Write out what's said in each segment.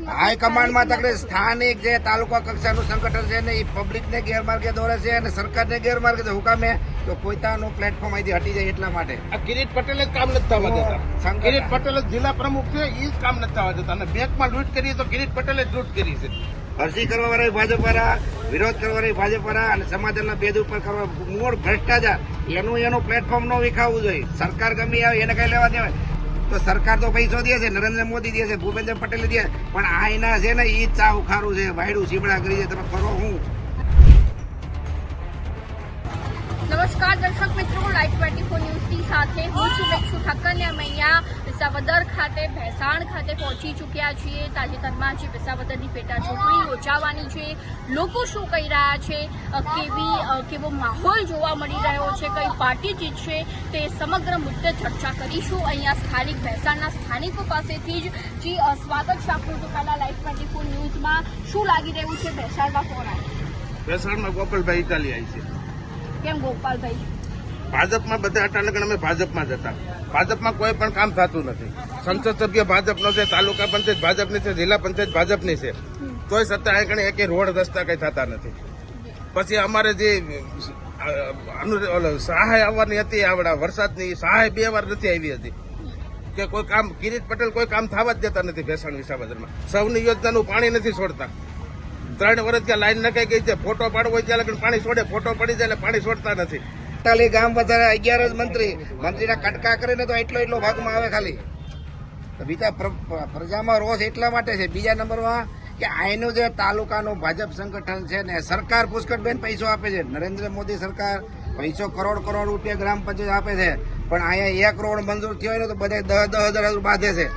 હાઈકમાન્ડમાં તકલીફ સ્થાનિક જે તાલુકા કક્ષાનું સંગઠન છે ને એ પબ્લિકને ગેરમાર્ગે દોરે છે અને સરકારને ગેરમાર્ગે હુકામે તો કોઈતાનું પ્લેટફોર્મ અહીંથી હટી જાય એટલા માટે. આ કિરીટ પટેલ જ કામ નથી થવા દેતા. કિરીટ પટેલ જ જિલ્લા પ્રમુખ છે, એ જ કામ નથી થવા દેતા. અને બેંકમાં લૂંટ કરી તો કિરીટ પટેલે જ લૂંટ કરી છે. અરજી કરવા વાળા ભાજપ વાળા, વિરોધ કરવા વાળા ભાજપ વાળા અને સમાધાનના બેદ ઉપર કરવા મૂળ ભ્રષ્ટાચાર એનું પ્લેટફોર્મ ન વિખાવવું જોઈએ. સરકાર ગમે આવે એને કઈ લેવા દેવાય તો સરકાર તો પૈસો દે છે, નરેન્દ્ર મોદી દે છે, ભૂપેન્દ્ર પટેલ દે, પણ આ એના છે ને ઈ ચા ઉખારું છે, વાયડું સીબડા કરી છે. તમે કરો હું. નમસ્કાર દર્શક મિત્રો, લાઈવ 24 ન્યૂઝની સાથે હું છું લક્ષુ ઠક્કર ને અમે અહીંયા વિસાવદર ખાતે ભેસાણ ખાતે પહોંચી ચૂક્યા છીએ. તાજેતરમાં જે વિસાવદરની પેટા ચૂંટણી યોજાવાની છે, લોકો શું કહી રહ્યા છે, કેવો માહોલ જોવા મળી રહ્યો છે, કઈ પાર્ટી જીતશે તે સમગ્ર મુદ્દે ચર્ચા કરીશું. અહીંયા સ્થાનિક ભેસાણના સ્થાનિકો પાસેથી જ સ્વાગત છે આપનું. તો પહેલા લાઈવ 24 ન્યૂઝમાં શું લાગી રહ્યું છે? ભેસાણમાં કોણ આવે છે? ભેસાણમાં ગોપાલભાઈ ઇટાલી આવી છે. કેમ ગોપાલભાઈ? ભાજપમાં બધા અટાલગણ અમે ભાજપમાં જ હતા. ભાજપમાં કોઈ પણ કામ થતું નથી. સંસદ સભ્ય ભાજપનો છે, તાલુકા પંચાયત ભાજપની છે, જિલ્લા પંચાયત ભાજપની છે, તોય સત્તા આગળ એક રોડ રસ્તા કઈ થતા નથી. પછી અમારે જે સહાય આવવાની હતી, આવડા વરસાદની સહાય 2 વાર નથી આવી હતી કે કોઈ કામ. કિરીટ પટેલ કોઈ કામ થવા જ દેતા નથી. ભેસાણ વિસાવદરમાં સૌની યોજનાનું પાણી નથી છોડતા. 3 વર્ષ ત્યાં લાઈન નખાઈ ગઈ છે. ફોટો પાડવો હોય ત્યાં પાણી છોડે, ફોટો પડી જાય એટલે પાણી છોડતા નથી. ગામ વધારે 11 જ મંત્રીના કટકા કરીને તો એટલો ભાગમાં આવે ખાલી. બીજા પ્રજામાં રોષ એટલા માટે છે. બીજા નંબરમાં કે આનું જે તાલુકાનું ભાજપ સંગઠન છે ને, સરકાર પુષ્કળબેન પૈસો આપે છે. નરેન્દ્ર મોદી સરકાર પૈસો કરોડ રૂપિયા ગ્રામ પંચાયત આપે છે, પણ અહીંયા 1 કરોડ મંજૂર થયો હોય ને તો બધા 10,000 બાંધે છે.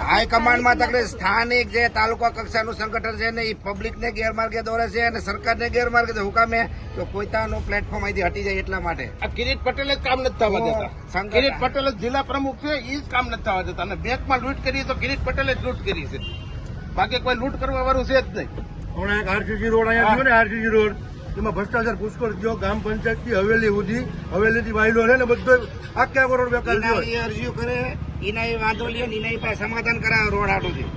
હાઈકમાન્ડમાં તકલીફ સ્થાનિક જે તાલુકા કક્ષાનું સંગઠન છે ને એ પબ્લિકને ગેરમાર્ગે દોરે છે અને સરકારને ગેરમાર્ગે હુકામે તો કોઈતાનું પ્લેટફોર્મ અહીંથી હટી જાય એટલા માટે. આ કિરીટ પટેલે જ કામ નથી થવા દેતા. કિરીટ પટેલ જ જિલ્લા પ્રમુખ છે, એ જ કામ નથી થવા દેતા. અને બેંકમાં લૂંટ કરી તો કિરીટ પટેલે જ લૂંટ કરી છે. બાકી કોઈ લૂંટ કરવા વાળું છે જ નહીં. હમણાં એક આરસીસી રોડ અહીંયા થયો ને, આરસીસી રોડ એમાં ભ્રષ્ટાચાર પુષ્કળ થયો. ગ્રામ પંચાયત થી હવેલી સુધી, હવેલી થી વાયલો છે ને બધો આખા કરોડ બેકાર થયો. અરજીઓ કરે એના એ વાંધો લે ને એના પાસે સમાધાન કરાવે. રોડ હાટુથી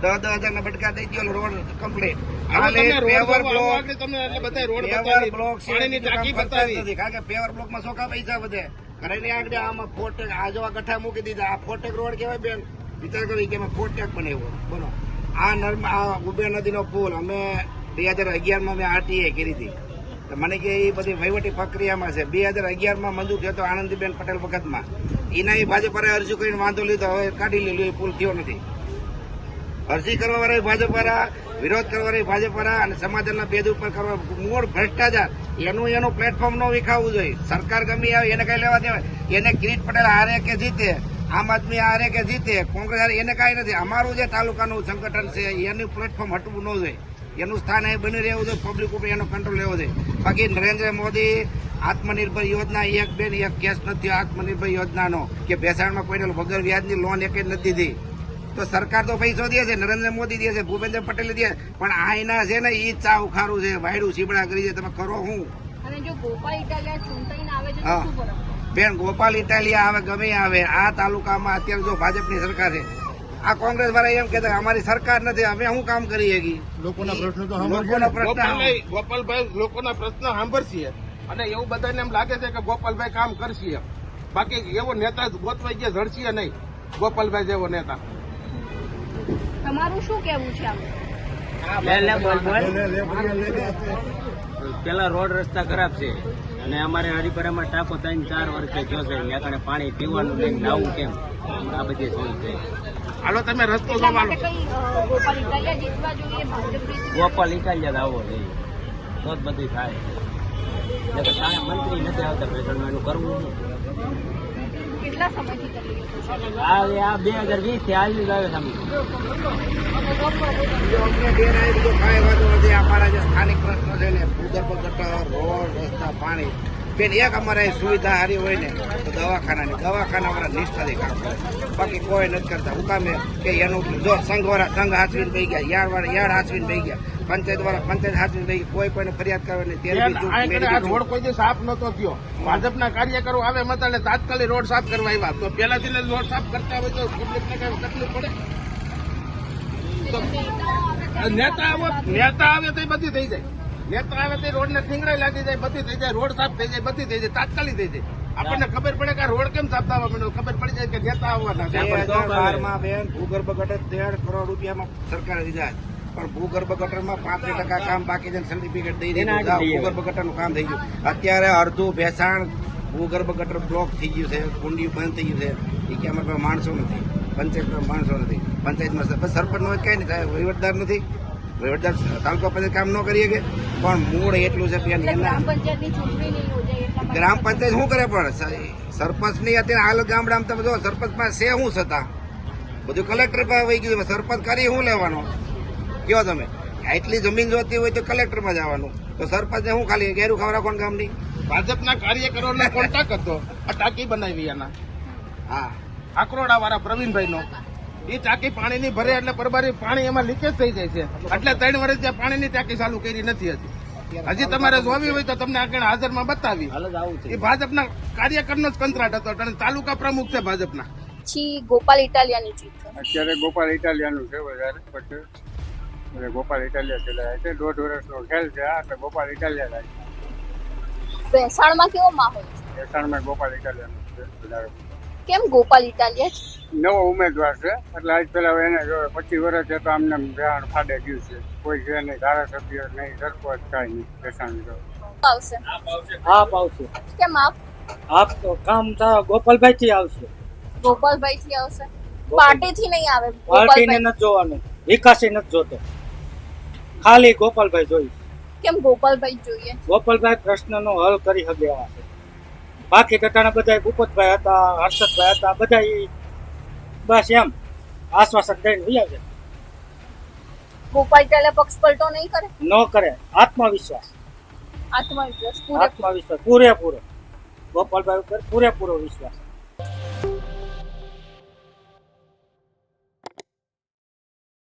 10,000 ના બટકા દઈ દો, રોડ કમ્પ્લીટ. કારણ કે પેવર બ્લોક માં સોખા પૈસા વધે. ઘરેની આગળ આમાં ફોટેક આ જો ગઠ્ઠા મૂકી દીધા. આ ફોટેક રોડ કેવાય બેન, વિચાર કરી કે ફોટેક બનાવ્યો. બોલો, આ ઉબે નદીનો પુલ અમે 2011માં મેં આરટીએ કરી હતી. તો મને કે એ બધી વહીવટી પ્રક્રિયામાં છે. 2011માં મંજૂર થયો હતો આનંદીબેન પટેલ વખતમાં. એના એ ભાજપ અરજી કરીને વાંધો લીધો, હવે કાઢી લીધો. એ પુલ થયો નથી. અરજી કરવા વાળા ભાજપ વાળા, વિરોધ કરવા વાળા ભાજપ વાળા અને સમાધાનના બેદ ઉપર કરવા મૂળ ભ્રષ્ટાચાર એનું પ્લેટફોર્મ ન વિખાવવું જોઈએ. સરકાર ગમે આવે એને કઈ લેવા દેવાય. એને કિરીટ પટેલ હારે કે જીતે, આમ આદમી હારે કે જીતે, કોંગ્રેસ હારે, એને કઈ નથી. અમારું જે તાલુકાનું સંગઠન છે એનું પ્લેટફોર્મ હટવું ન જોઈએ. એનું સ્થાન અહીં બની રહેવું જોઈએ. પબ્લિક ઉપર એનો કંટ્રોલ લેવો જોઈએ. બાકી નરેન્દ્ર મોદી આત્મનિર્ભર યોજના 1 કેસ નથી. આત્મનિર્ભર યોજનાનો કે ભેસાણમાં કોઈને વગર વ્યાજની લોન એક જ નથી દીધી. તો સરકાર તો પૈસો દે છે, નરેન્દ્ર મોદી દે છે, ભૂપેન્દ્ર પટેલ દે, પણ આ એના છે ને ઈ ચા ઉખારું છે, વાયડું સીબડા કરી છે. તમે કરો હું. અને જો ગોપાલ ઇટાલિયા ચૂંટાઈને આવે છે તો શું કરો? બેન, ગોપાલ ઇટાલિયા આવે ગમે આવે, આ તાલુકામાં અત્યારે જો ભાજપની સરકાર છે. આ કોંગ્રેસ વાળા એમ કહેતા અમારી સરકાર નથી, અમે શું કામ કરીએ? લોકોના પ્રશ્નો તો ગોપાલભાઈ લોકોના પ્રશ્નો સાંભળશે અને એવું બધાને એમ લાગે છે કે ગોપાલભાઈ કામ કરશે. બાકી એવો નેતા ગોતવાઈ ગયા જડશે નહીં. ગોપાલભાઈ જેવો નેતા. તમારું શું કેવું છે? પેલા રોડ રસ્તા ખરાબ છે અને અમારે હરિપરામાં ટાંકો 3-4 વર્ષે થયો છે. ત્યાં પાણી પીવાનું લઈને નાવું કેમ, આ બધી સોય છે. હાલો તમે રસ્તો ગોપાલ ઇટાલિયા આવો જોઈએ તો જ બધું થાય. મંત્રી નથી આવતા પેટ્રોલમાં, એનું કરવું કેટલા સમયથી કરી આ 2020 થી આવી આવે તમે. અમારા જે સ્થાનિક પ્રશ્નો છે ને, ભૂગર્ભ ગટર, રોડ, રસ્તા, પાણી, બેન એક અમારે અહીં સુવિધા સારી હોય ને તો દવાખાના વાળા નિષ્ઠાથી કામ કરે, બાકી કોઈ નથી કરતા. હું કામે કે એનું જો સંઘ હાચવીને પડી ગયા, યાર્ડ હાચવીને પડી ગયા, પંચાયત હાચવીને પડી ગયા, કોઈને ફરિયાદ કરવાની તેલ બી ચૂક, મેરી બી આ ચૂક. રોડ કોઈ દી સાફ નતો થયો. ભાજપના કાર્યકરો આવે મતાને તાત્કાલિક રોડ સાફ કરવા આવ્યા, તો પેલાથી જ રોડ સાફ કરતા હોય તો પબ્લિકને કઈ તકલીફ પડે? તો નેતા આવે તો બધી થઈ જાય, નેતા આવે તો રોડ ને થીંગડાઈ લાગી જાય, બધી થઈ જાય, રોડ સાફ થઈ જાય, બધી થઈ જાય, તાત્કાલિક થઈ જાય. આપણને ખબર પડે કે આ રોડ કેમ સાફ થવા માંડ્યો, ખબર પડી જાય કે નેતા આવવાના છે. 2012 બેન ભૂગર્ભ ગટર 13 કરોડ રૂપિયામાં સરકારે દીધા, પણ ભૂગર્ભ ગટરમાં 35% કામ બાકી છે, સર્ટિફિકેટ દઈ દીધું, ભૂગર્ભ ગટરનું કામ થઈ ગયું. અત્યારે અડધું ભેસાણ ભૂગર્ભ ગટર બ્લોક થઈ ગયું છે, કુંડી બંધ થઈ ગયું છે. એ કે અમારે પાસે માણસો નથી, પંચાયતમાં માણસો નથી, પંચાયતમાં સરપંચનો કઈ નહીં થાય, વહીવટદાર નથી, વહીવટદાર તાલુકા પંચાયત કામ ન કરીએ કે. પણ મૂળ એટલું છે બેન, ગ્રામ પંચાયતની ચૂંટણી નહીં યોજાય એટલા માટે. ગ્રામ પંચાયત શું કરે પણ સરપંચ ની અત્યારે હાલ ગામડામાં તમે જો સરપંચ પાસે છે શું છતાં બધું કલેક્ટર પાસે વહી ગયું. સરપંચ કરી શું લેવાનો કયો તમે? આટલી જમીન જોતી હોય તો કલેક્ટરમાં જવાનું, તો સરપંચને શું ખાલી ઘેરું ખાવા રાખવાનું ગામની? ભાજપના કાર્યકરોને કોન્ટેક્ટ હતો આ ટાંકી બનાવી એના હા, આકરોડા વાળા પ્રવીણભાઈનો. એ ટાંકી પાણીની ભરે એટલે પરબારી પાણી એમાં લીકેજ થઈ જાય છે, એટલે 3 વર્ષ ત્યાં પાણીની ટાંકી ચાલુ કરી નથી હજી તમારે જોવી હોય તો તમને આગળ હાજરમાં બતાવી. એ ભાજપના કાર્યકરનો જ કંત્રાટ હતો, અને તાલુકા પ્રમુખ છે ભાજપના. પછી ગોપાલ ઇટાલિયાની જીત થશે. અત્યારે ગોપાલ ઇટાલિયાનું છે વધારે, પછી ગોપાલ ઇટાલિયા ચલાવે છે. 1.5 વર્ષનો ખેલ છે આ, એટલે ગોપાલ ઇટાલિયા લાગે. ભેસાણમાં કેવો માહોલ છે? ભેસાણમાં ગોપાલ ઇટાલિયાનું છે વધારે. કેમ ગોપાલ ઇટાલિયા જ? નવો ઉમેદવાર છે એટલે આજ પેલા એને જો 25 વર્ષ છે તો આમને ભેસાણ ફાડે ગયું છે. કોઈ છે નહીં, ધારાસભ્ય નહીં, સરપંચ કાંઈ નહીં. ભેસાણ આવશે આપ આવશે. કેમ આપ તો કામ ગોપાલભાઈ થી આવશે. ગોપાલભાઈ થી આવશે, પાર્ટી થી નહીં આવે. પાર્ટીને ગોપાલભાઈ નથી જોવાનું, વિકાસે નથી જોતો, ખાલી ગોપાલભાઈ જોઈ. કેમ ગોપાલભાઈ જોઈએ? ગોપાલભાઈ પ્રશ્નનો હલ કરી શકે એવા છે. બાકી ટટાણા બધા ભૂપતભાઈ હતા, હર્ષદભાઈ હતા, બધા બસ એમ આશ્વાસન દઈને રહ્યા છે. ગોપાલ ઇટાલિયા પક્ષ પલટો નહીં કરે? ન કરે. આત્મવિશ્વાસ આત્મવિશ્વાસ પૂરેપૂરો ગોપાલભાઈ ઉપર પૂરેપૂરો વિશ્વાસ.